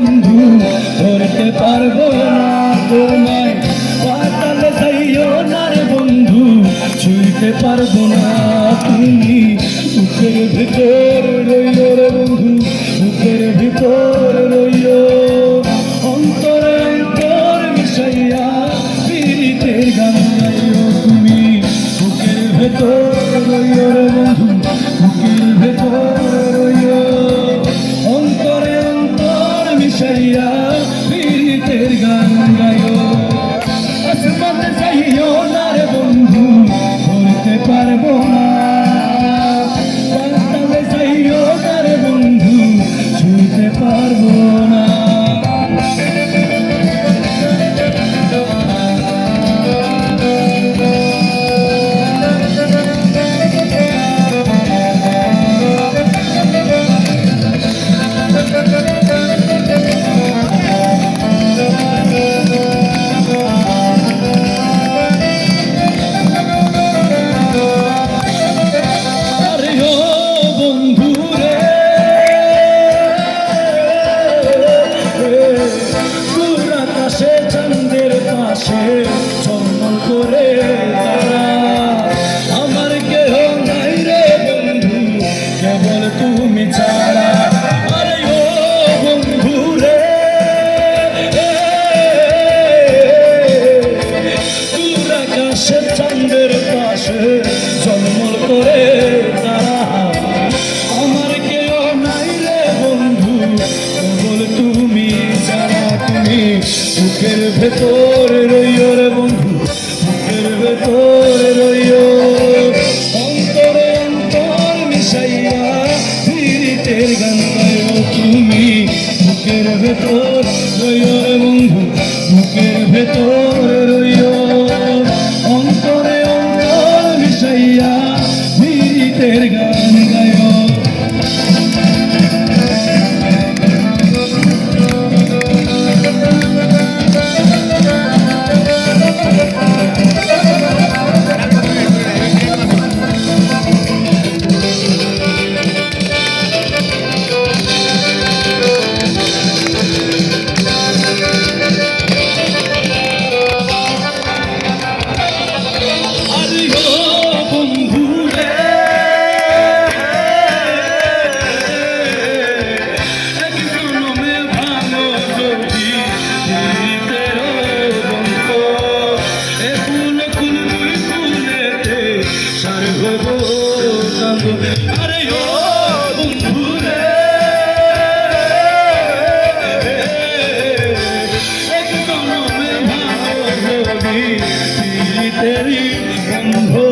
বন্ধু ধরতে পারবো না তোমায়, পাতালে যাইও না রে বন্ধু ছুঁইতে পারবো না। তুমি বুকের ভিতর রইও রে বন্ধু, বুকের ভিতর রইও, অন্তরে অন্তর মিশাইয়া পীড়িতের গান গাইও। তুমি বুকের ভেতর রইও রে বন্ধু, বুকের ভেতর রইও, অন্তরে অন্তর মিশাইয়া পীড়িতের গান গাইও। আসমানে যাইও না রে বন্ধু ধরতে পারবো না, পাতালে যাইও না রে বন্ধু ছুঁতে পারবো না। চাঁদের পাশে চন্দন করে তারা, আমার কেহ নাই রে বন্ধু কেবল তুমি ছাড়া। আরে ও বন্ধু রে, দূর আকাশে চাঁদের পাশে চন্দন করে তারা, আমার কেহ নাই রে বন্ধু কেবল তুমি ছাড়া। তুমি বুকের ভেতর রইও রে বন্ধু, বুকের ভেতর রইও, অন্তরে অন্তর মিশাইয়া পীড়িতের গান গাইও। তুমি বুকের ভেতর রইও রে বন্ধু, বুকের ভেতর রইও, অন্তরে অন্তর মিশাইয়া পীড়িতের গান গাইও। আরে ও বন্ধু রে, এক জনমে ভালো যদি পীড়িতেরই বন্ধু।